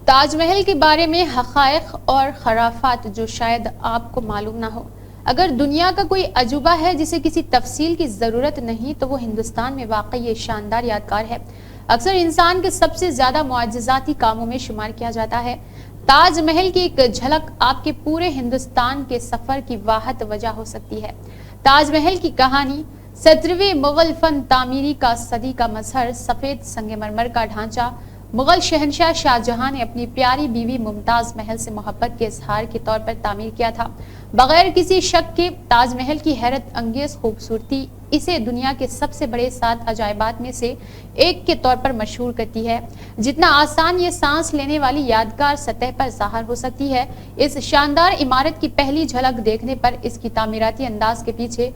تاج محل کے بارے میں حقائق اور خرافات جو شاید آپ کو معلوم نہ ہو۔ اگر دنیا کا کوئی عجوبہ ہے جسے کسی تفصیل کی ضرورت نہیں تو وہ ہندوستان میں واقع یہ شاندار یادگار ہے۔ اکثر انسان کے سب سے زیادہ معجزاتی کاموں میں شمار کیا جاتا ہے۔ تاج محل کی ایک جھلک آپ کے پورے ہندوستان کے سفر کی واحد وجہ ہو سکتی ہے۔ تاج محل کی کہانی 17ویں مغل فن تعمیری کا صدی کا مظہر سفید سنگ مرمر کا ڈھانچہ مغل شہنشاہ شاہ جہاں نے اپنی پیاری بیوی ممتاز محل سے محبت کے اظہار کے طور پر تعمیر کیا تھا۔ بغیر کسی شک کے تاج محل کی حیرت انگیز خوبصورتی اسے دنیا کے سب سے بڑے 7 عجائبات میں سے ایک کے طور پر مشہور کرتی ہے۔ جتنا آسان یہ سانس لینے والی یادگار سطح پر ظاہر ہو سکتی ہے، اس شاندار عمارت کی پہلی جھلک دیکھنے پر اس کی تعمیراتی انداز کے پیچھے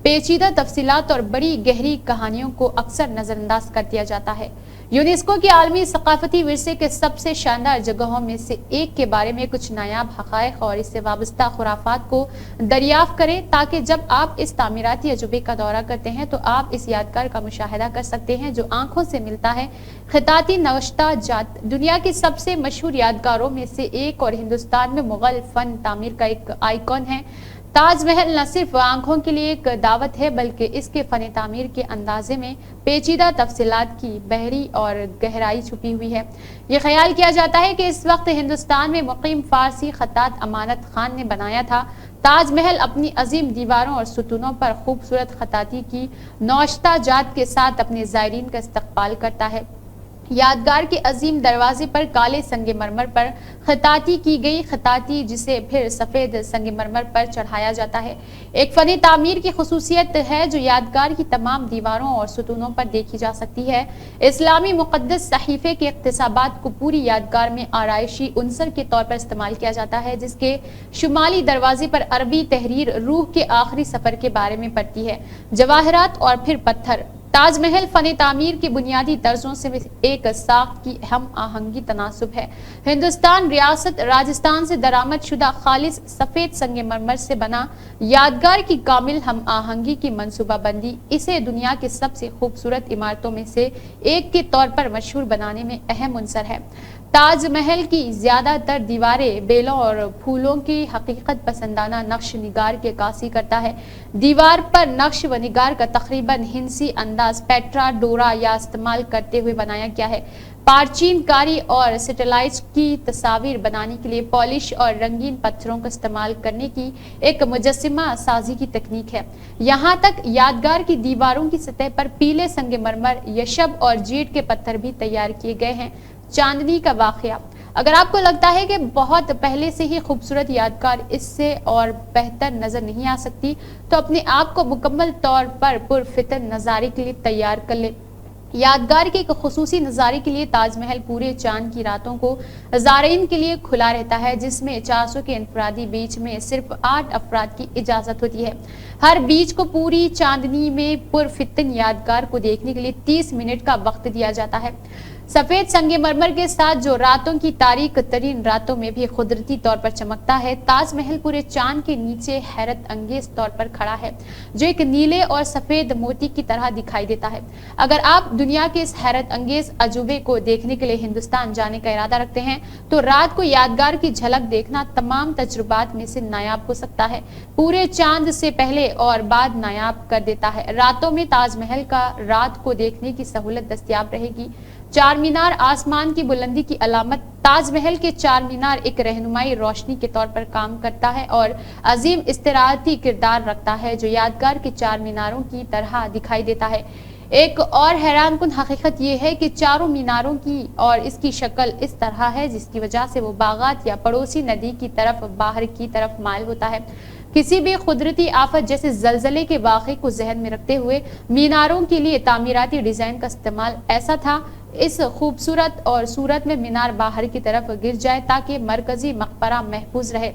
پیچیدہ تفصیلات اور بڑی گہری کہانیوں کو اکثر نظر انداز کر دیا جاتا ہے۔ یونیسکو کے عالمی ثقافتی ورثے کے سب سے شاندار جگہوں میں سے ایک کے بارے میں کچھ نایاب حقائق اور اس سے وابستہ خرافات کو دریافت کریں تاکہ جب آپ اس تعمیراتی عجوبے کا دورہ کرتے ہیں تو آپ اس یادگار کا مشاہدہ کر سکتے ہیں جو آنکھوں سے ملتا ہے۔ خطاطی نوشتہ جات دنیا کی سب سے مشہور یادگاروں میں سے ایک اور ہندوستان میں مغل فن تعمیر کا ایک آئیکن ہے۔ تاج محل نہ صرف آنکھوں کے لیے ایک دعوت ہے بلکہ اس کے فن تعمیر کے اندازے میں پیچیدہ تفصیلات کی بحری اور گہرائی چھپی ہوئی ہے۔ یہ خیال کیا جاتا ہے کہ اس وقت ہندوستان میں مقیم فارسی خطاط امانت خان نے بنایا تھا۔ تاج محل اپنی عظیم دیواروں اور ستونوں پر خوبصورت خطاطی کی نوشتہ جات کے ساتھ اپنے زائرین کا استقبال کرتا ہے۔ یادگار کے عظیم دروازے پر کالے سنگ مرمر پر خطاطی کی گئی خطاطی جسے پھر سفید سنگ مرمر پر چڑھایا جاتا ہے ایک فن تعمیر کی خصوصیت ہے جو یادگار کی تمام دیواروں اور ستونوں پر دیکھی جا سکتی ہے۔ اسلامی مقدس صحیفے کے اقتباسات کو پوری یادگار میں آرائشی عنصر کے طور پر استعمال کیا جاتا ہے جس کے شمالی دروازے پر عربی تحریر روح کے آخری سفر کے بارے میں پڑھتی ہے۔ جواہرات اور پھر پتھر تاج محل فن تعمیر کے بنیادی طرزوں سے ایک ساخت کی ہم آہنگی تناسب ہے۔ ہندوستان ریاست راجستھان سے درآمد شدہ خالص سفید سنگ مرمر سے بنا یادگار کی کامل ہم آہنگی کی منصوبہ بندی اسے دنیا کے سب سے خوبصورت عمارتوں میں سے ایک کے طور پر مشہور بنانے میں اہم عنصر ہے۔ تاج محل کی زیادہ تر دیواریں بیلوں اور پھولوں کی حقیقت پسندانہ نقش نگار کی عکاسی کرتا ہے۔ دیوار پر نقش و نگار کا تقریباً ہندسی انداز پیٹرا ڈورا یا استعمال کرتے ہوئے بنایا گیا ہے۔ پارچین کاری اور سیٹلائٹس کی تصاویر بنانے کے لیے پالش اور رنگین پتھروں کا استعمال کرنے کی ایک مجسمہ سازی کی تکنیک ہے۔ یہاں تک یادگار کی دیواروں کی سطح پر پیلے سنگ مرمر یشب اور جیٹ کے پتھر بھی تیار کیے گئے ہیں۔ چاندنی کا واقعہ اگر آپ کو لگتا ہے کہ بہت پہلے سے ہی خوبصورت یادگار اس سے اور بہتر نظر نہیں آ سکتی تو اپنے آپ کو مکمل طور پر پرفتن نظارے کے لیے تیار کر لیں۔ یادگار کے ایک خصوصی نظارے کے لیے تاج محل پورے چاند کی راتوں کو زائرین کے لیے کھلا رہتا ہے جس میں 400 کے انفرادی بیچ میں صرف 8 افراد کی اجازت ہوتی ہے۔ ہر بیچ کو پوری چاندنی میں پرفتن یادگار کو دیکھنے کے لیے 30 منٹ کا وقت دیا جاتا ہے۔ سفید سنگ مرمر کے ساتھ جو راتوں کی تاریک ترین راتوں میں بھی قدرتی طور پر چمکتا ہے، تاج محل پورے چاند کے نیچے حیرت انگیز طور پر کھڑا ہے جو ایک نیلے اور سفید موتی کی طرح دکھائی دیتا ہے۔ اگر آپ دنیا کے اس حیرت انگیز عجوبے کو دیکھنے کے لیے ہندوستان جانے کا ارادہ رکھتے ہیں تو رات کو یادگار کی جھلک دیکھنا تمام تجربات میں سے نایاب ہو سکتا ہے۔ پورے چاند سے پہلے اور بعد نایاب کر دیتا ہے۔ راتوں میں تاج محل کا رات کو دیکھنے کی سہولت دستیاب رہے گی۔ چار مینار آسمان کی بلندی کی علامت تاج محل کے چار مینار ایک رہنمائی روشنی کے طور پر کام کرتا ہے اور عظیم استراحتی کردار رکھتا ہے جو یادگار کے چار میناروں کی طرح دکھائی دیتا ہے۔ ایک اور حیران کن حقیقت یہ ہے کہ چاروں میناروں کی اور اس کی شکل اس طرح ہے جس کی وجہ سے وہ باغات یا پڑوسی ندی کی طرف باہر کی طرف مائل ہوتا ہے۔ کسی بھی قدرتی آفت جیسے زلزلے کے واقعے کو ذہن میں رکھتے ہوئے میناروں کے لیے تعمیراتی ڈیزائن کا استعمال ایسا تھا اس خوبصورت اور صورت میں مینار باہر کی طرف گر جائے تاکہ مرکزی مقبرہ محفوظ رہے۔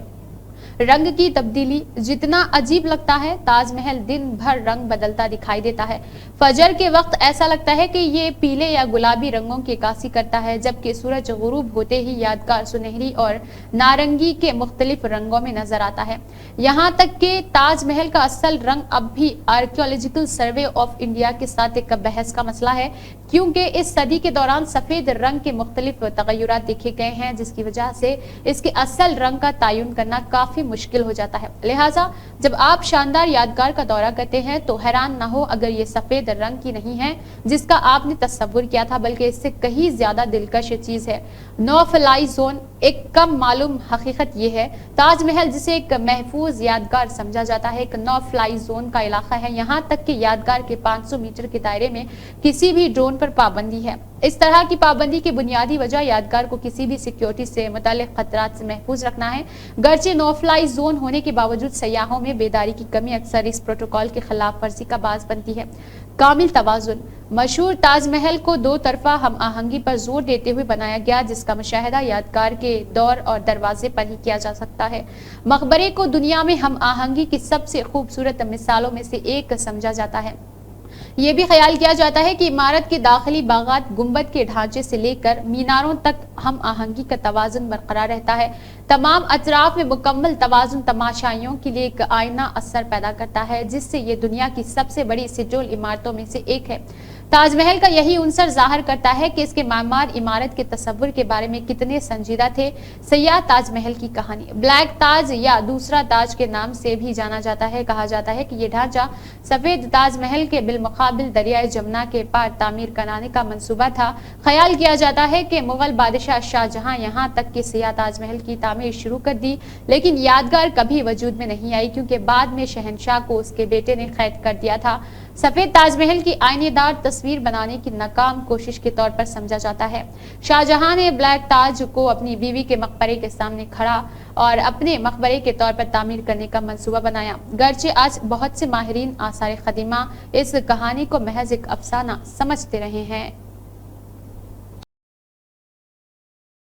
رنگ کی تبدیلی جتنا عجیب لگتا ہے تاج محل دن بھر رنگ بدلتا دکھائی دیتا ہے۔ فجر کے وقت ایسا لگتا ہے کہ یہ پیلے یا گلابی رنگوں کی عکاسی کرتا ہے جبکہ سورج غروب ہوتے ہی یادگار سنہری اور نارنگی کے مختلف رنگوں میں نظر آتا ہے۔ یہاں تک کہ تاج محل کا اصل رنگ اب بھی آرکیولوجیکل سروے آف انڈیا کے ساتھ ایک بحث کا مسئلہ ہے کیونکہ اس صدی کے دوران سفید رنگ کے مختلف تغیرات دیکھے گئے ہیں، جس کی وجہ سے اس کے اصل رنگ کا تعین کرنا کافی مشکل ہو جاتا ہے۔ لہٰذا جب آپ شاندار یادگار کا دورہ کرتے ہیں تو حیران نہ ہو اگر یہ سفید رنگ کی نہیں ہے جس کا آپ نے تصور کیا تھا، بلکہ اس سے کہیں زیادہ دلکش چیز ہے۔ نو فلائی زون ایک کم معلوم حقیقت یہ ہے، تاج محل جسے ایک محفوظ یادگار سمجھا جاتا ہے ایک نو فلائی زون کا علاقہ ہے، یہاں تک کہ یادگار کے 500 میٹر کے دائرے میں کسی بھی ڈرون پر پابندی ہے۔ اس طرح کی پابندی کی بنیادی وجہ یادگار کو کسی بھی سیکیورٹی سے متعلق خطرات سے محفوظ رکھنا ہے۔ گرچہ نو فلائی زون ہونے کے باوجود سیاحوں میں بیداری کی کمی اکثر اس پروٹوکول کی خلاف ورزی کا باعث بنتی ہے۔ کامل توازن مشہور تاج محل کو دو طرفہ ہم آہنگی پر زور دیتے ہوئے بنایا گیا، جس کا مشاہدہ یادگار کے دور اور دروازے پر ہی کیا جا سکتا ہے۔ مقبرے کو دنیا میں ہم آہنگی کی سب سے خوبصورت مثالوں میں سے ایک سمجھا جاتا ہے۔ یہ بھی خیال کیا جاتا ہے کہ عمارت کے داخلی باغات گنبد کے ڈھانچے سے لے کر میناروں تک ہم آہنگی کا توازن برقرار رہتا ہے۔ تمام اطراف میں مکمل توازن تماشائیوں کے لیے ایک آئینہ اثر پیدا کرتا ہے، جس سے یہ دنیا کی سب سے بڑی سجول عمارتوں میں سے ایک ہے۔ تاج محل کا یہی عنصر ظاہر کرتا ہے کہ اس کے معمار عمارت کے تصور کے بارے میں کتنے سنجیدہ تھے۔ سیاہ تاج محل کی کہانی بلیک تاج یا دوسرا تاج کے نام سے بھی جانا جاتا ہے۔ کہا جاتا ہے کہ یہ ڈھانچہ سفید تاج محل کے بالمقابل دریائے جمنا کے پار تعمیر کرانے کا منصوبہ تھا۔ خیال کیا جاتا ہے کہ مغل بادشاہ شاہ جہاں یہاں تک کہ سیاہ تاج محل کی تعمیر شروع کر دی، لیکن یادگار کبھی وجود میں نہیں آئی کیونکہ بعد میں شہنشاہ کو اس کے بیٹے نے قید کر دیا تھا۔ سفید تاج محل کی آئینے دار تصویر بنانے کی ناکام کوشش کے طور پر سمجھا جاتا ہے۔ شاہ جہاں نے بلیک تاج کو اپنی بیوی کے مقبرے کے سامنے کھڑا اور اپنے مقبرے کے طور پر تعمیر کرنے کا منصوبہ بنایا۔ گرچہ آج بہت سے ماہرین آثار قدیمہ اس کہانی کو محض ایک افسانہ سمجھتے رہے ہیں۔